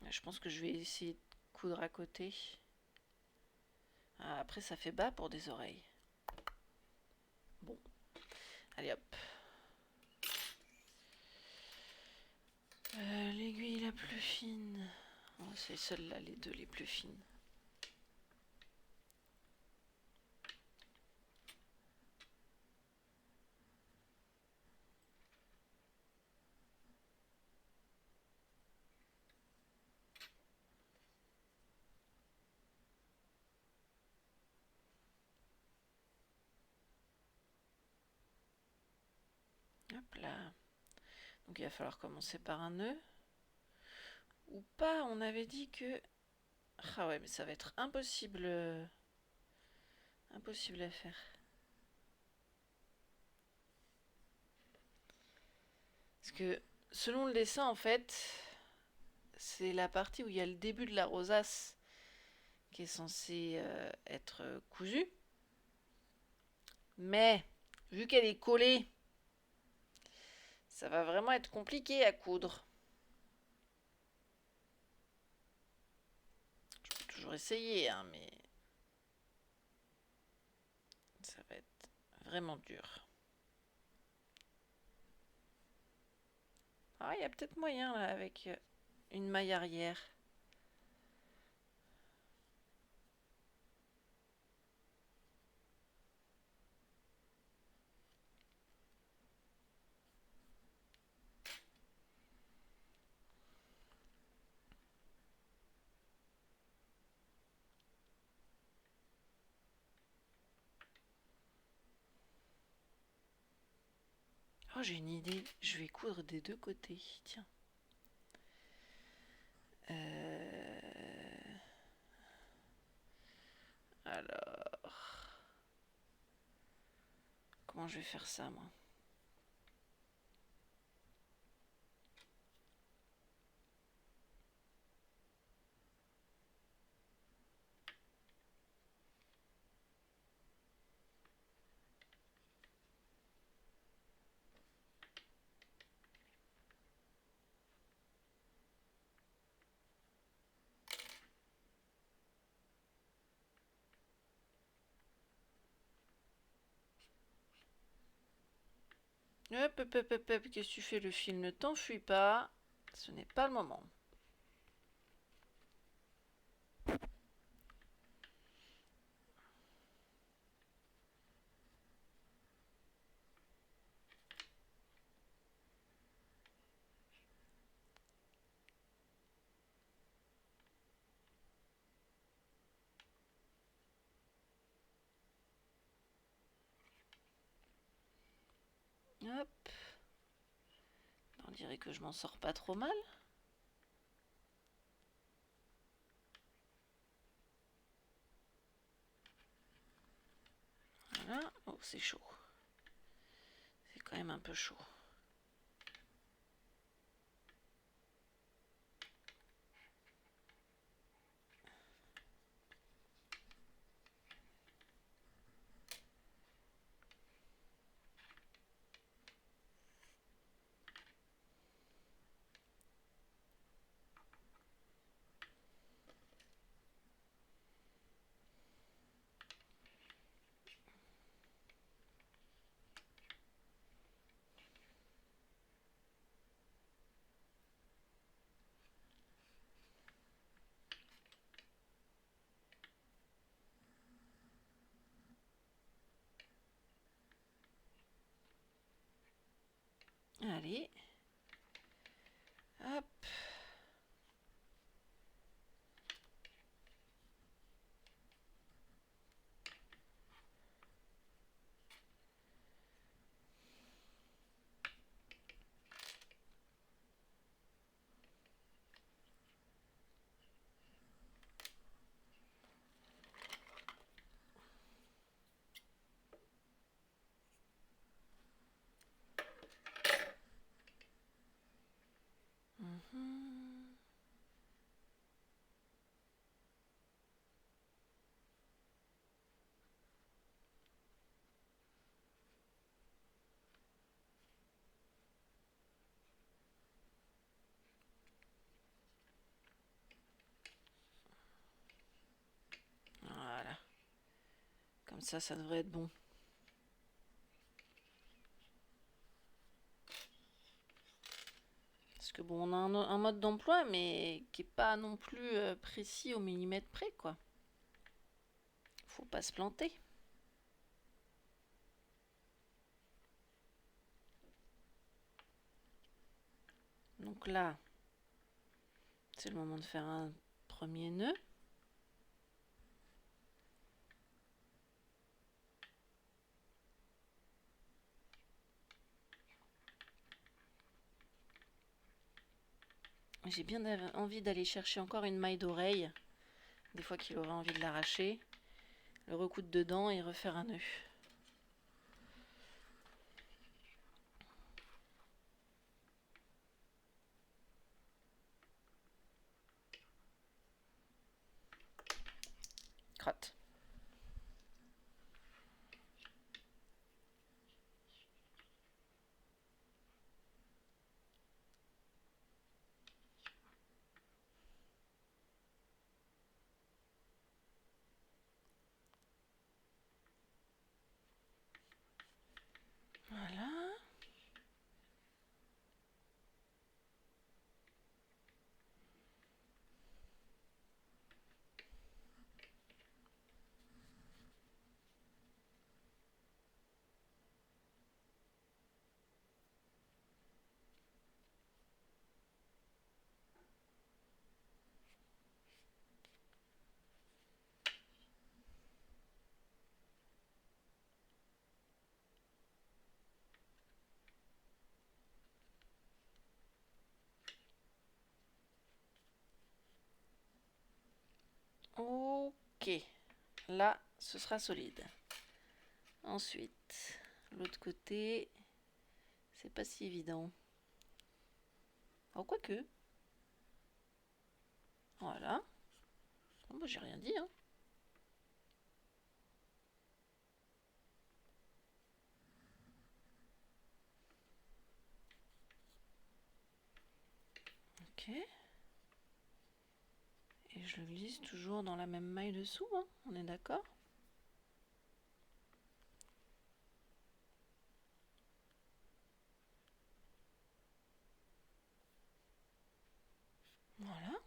Je pense que je vais essayer de coudre à côté. Ah, après, ça fait bas pour des oreilles. Bon, allez hop. L'aiguille la plus fine. Oh, c'est celle-là, les deux les plus fines. Hop là. Donc il va falloir commencer par un nœud. Ou pas, on avait dit que... Ah ouais, mais ça va être impossible... impossible à faire. Parce que selon le dessin, en fait, c'est la partie où il y a le début de la rosace qui est censée être cousue. Mais, vu qu'elle est collée, ça va vraiment être compliqué à coudre. Je peux toujours essayer, hein, mais ça va être vraiment dur. Ah, il y a peut-être moyen là avec une maille arrière. Oh, j'ai une idée. Je vais coudre des deux côtés. Tiens. Alors, comment je vais faire ça, moi? Hop, hop, hop, hop, hop. Qu'est-ce que tu fais? Le fil ne t'enfuit pas. Ce n'est pas le moment. Hop. dirait que je m'en sors pas trop mal. Voilà. Oh, c'est chaud. C'est quand même un peu chaud. Allez. Hop. Voilà. Comme ça devrait être bon. Parce que bon, on a un mode d'emploi, mais qui est pas non plus précis au millimètre près, quoi. Faut pas se planter. Donc là, c'est le moment de faire un premier nœud. J'ai bien envie d'aller chercher encore une maille d'oreille. Des fois qu'il aurait envie de l'arracher. Le recoudre dedans et refaire un nœud. Crotte. Voilà. Ok. Là, ce sera solide. Ensuite, l'autre côté, c'est pas si évident. Oh, quoique. Voilà. Oh, bah, j'ai rien dit, hein. Ok. Et je le glisse toujours dans la même maille dessous, hein. On est d'accord? Voilà.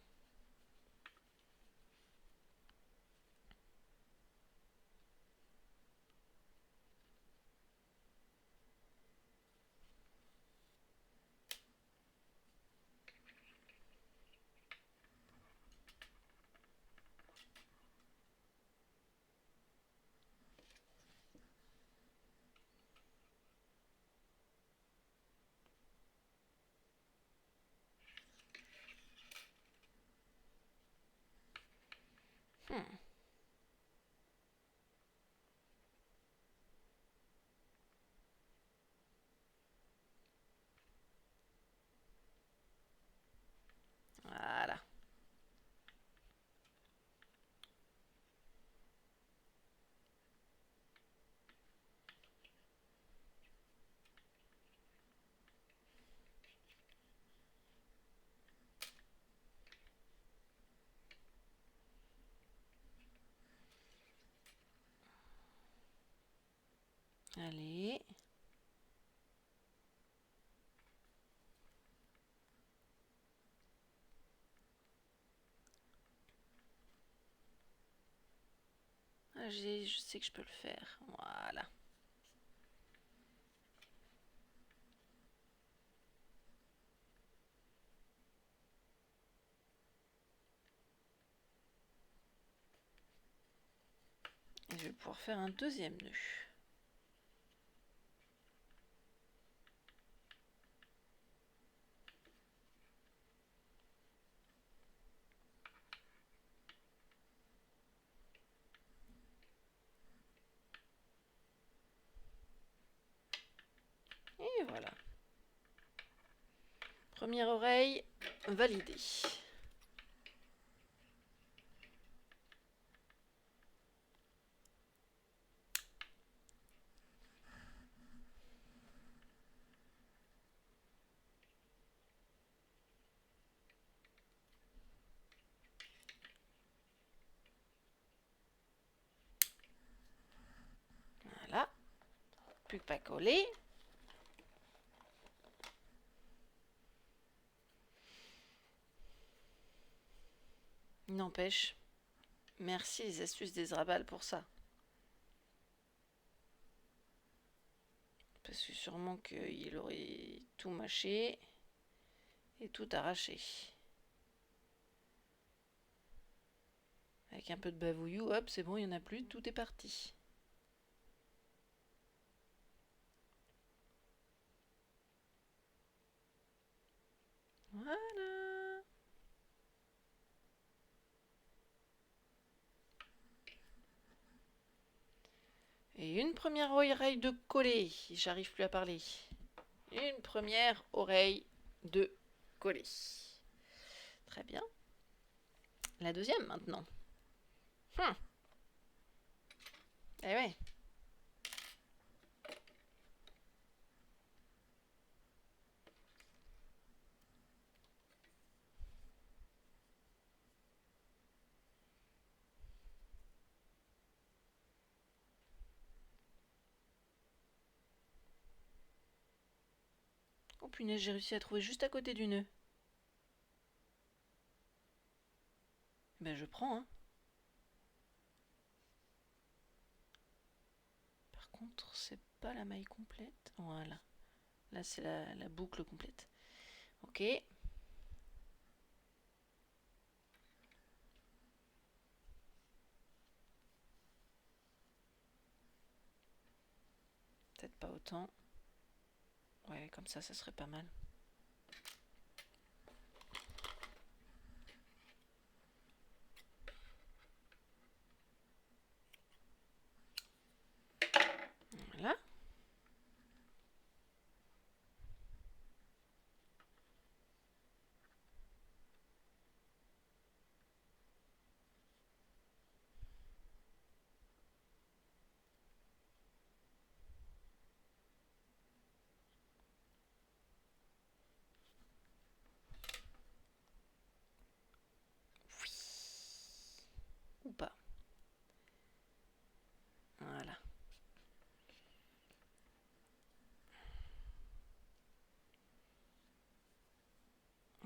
Hmm. Voilà. Allez. Ah, je sais que je peux le faire. Voilà. Et je vais pouvoir faire un deuxième nœud. Et voilà. Première oreille validée. Voilà. Plus que pas coller. N'empêche, merci les astuces des Zrabal pour ça. Parce que sûrement qu'il aurait tout mâché et tout arraché. Avec un peu de bavouillou, hop, c'est bon, il n'y en a plus, tout est parti. Voilà. Et une première oreille de coller. J'arrive plus à parler. Une première oreille de coller. Très bien. La deuxième maintenant. Eh ouais. Oh punaise, j'ai réussi à trouver juste à côté du nœud. Ben je prends, hein. Par contre, c'est pas la maille complète. Voilà. Là, c'est la boucle complète. Ok. Peut-être pas autant. Ouais, comme ça serait pas mal. Voilà. Oui. Ou pas. Voilà.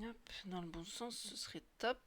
Hop, dans le bon sens, ce serait top.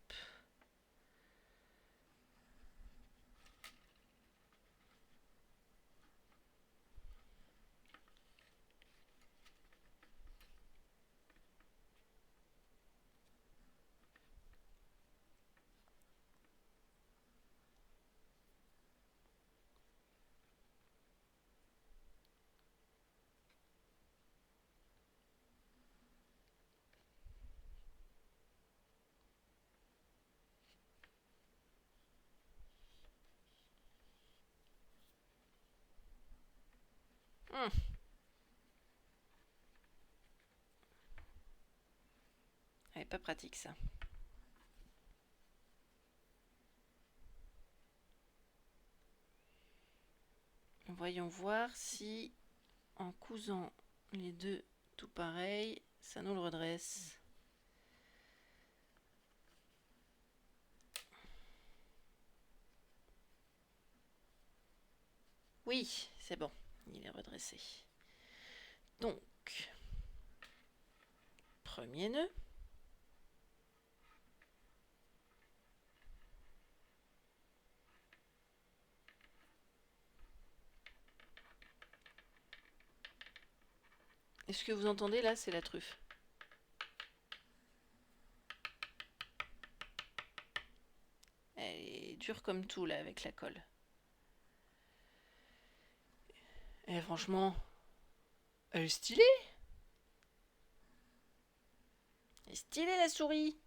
Ouais, pas pratique ça. Voyons voir si en cousant les deux tout pareil, ça nous le redresse. Oui, c'est bon, il est redressé. Donc, premier nœud. Et ce que vous entendez là, c'est la truffe. Elle est dure comme tout là avec la colle. Et franchement, elle est stylée. Elle est stylée la souris.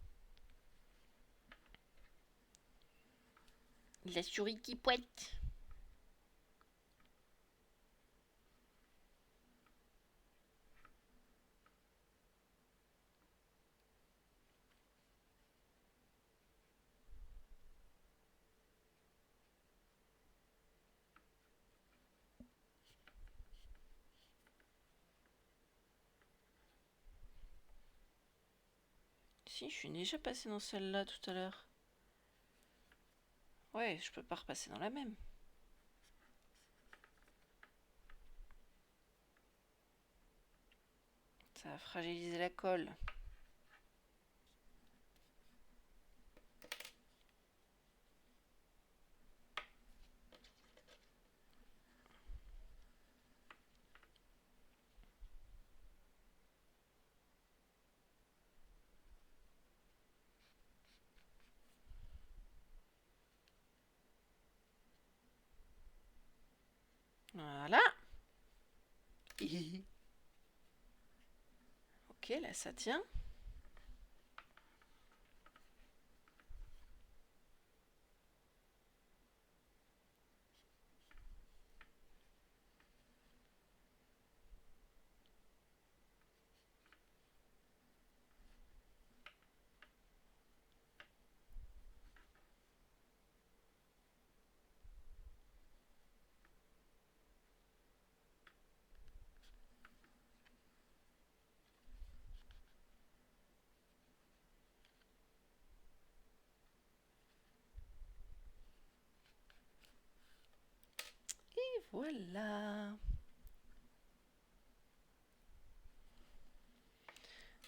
La souris qui poète. Si, je suis déjà passée dans celle-là tout à l'heure. Ouais, je peux pas repasser dans la même. Ça va fragiliser la colle. Voilà. Ok, là ça tient. Et voilà.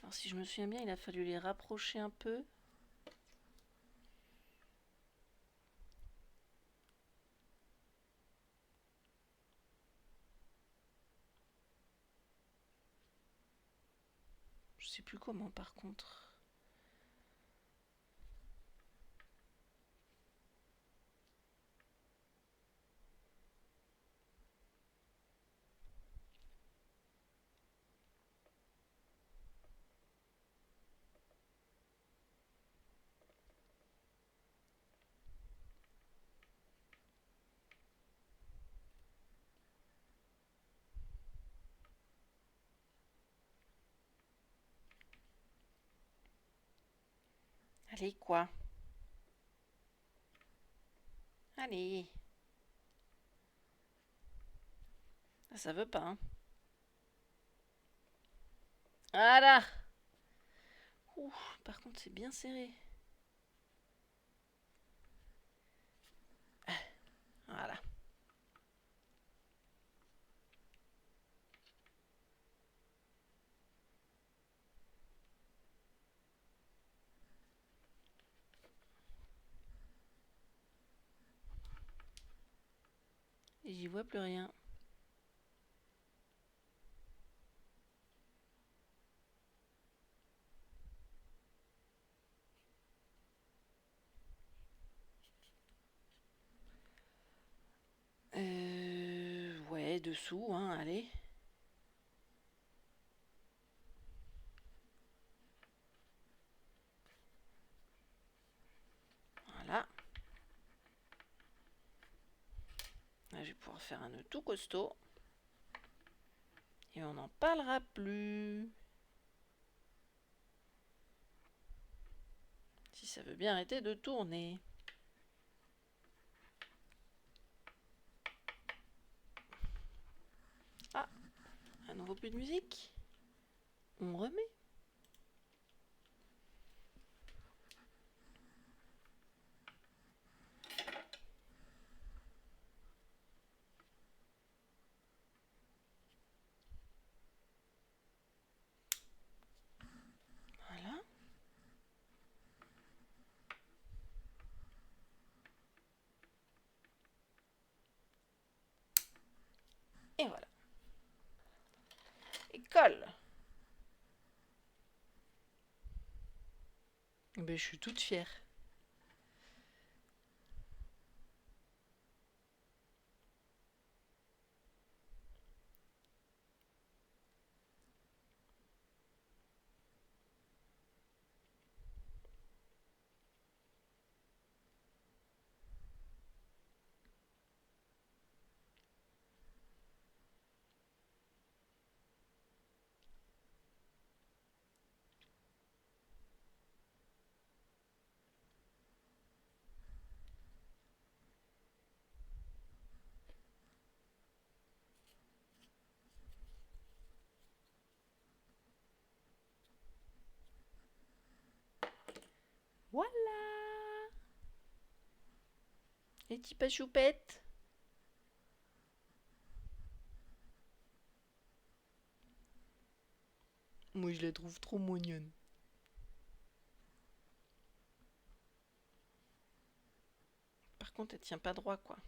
Alors si je me souviens bien, il a fallu les rapprocher un peu. Je sais plus comment par contre. Allez, quoi? Allez. Ça veut pas, hein. Voilà. Ouh, par contre, c'est bien serré. Voilà. Et j'y vois plus rien. Ouais, dessous, hein, allez. Voilà. Là, je vais pouvoir faire un nœud tout costaud. Et on n'en parlera plus. Si ça veut bien arrêter de tourner. Ah, à nouveau plus de musique. On remet. Voilà. Et voilà. Et colle. Ben, je suis toute fière. Voilà. Les petits pas choupettes. Moi, je la trouve trop mignonne. Par contre, elle tient pas droit, quoi.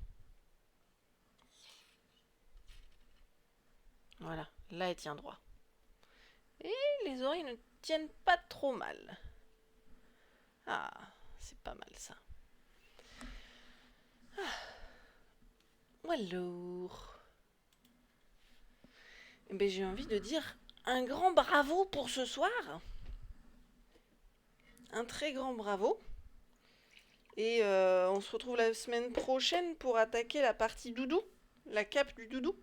Voilà, là, elle tient droit. Et les oreilles ne tiennent pas trop mal. Ah, c'est pas mal, ça. Ou alors... Eh ben, j'ai envie de dire un grand bravo pour ce soir. Un très grand bravo. Et on se retrouve la semaine prochaine pour attaquer la partie doudou, la cape du doudou.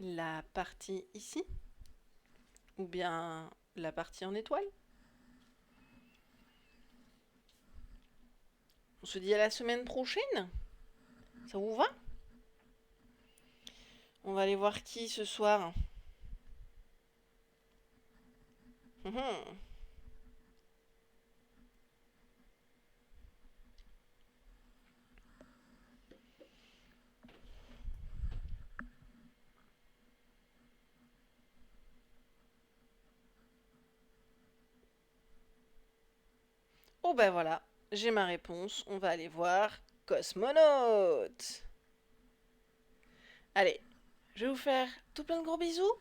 La partie ici, ou bien la partie en étoile. On se dit à la semaine prochaine. Ça vous va? On va aller voir qui ce soir. Oh ben voilà, j'ai ma réponse. On va aller voir Cosmonaute. Allez, je vais vous faire tout plein de gros bisous.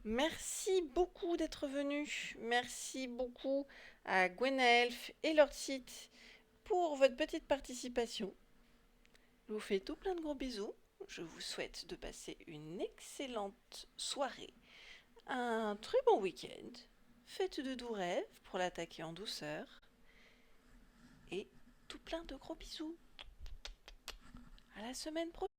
Merci beaucoup d'être venu. Merci beaucoup à Gwenelf et Lord Sith pour votre petite participation. Je vous fais tout plein de gros bisous. Je vous souhaite de passer une excellente soirée, un très bon week-end. Faites de doux rêves pour l'attaquer en douceur. Et tout plein de gros bisous. À la semaine prochaine.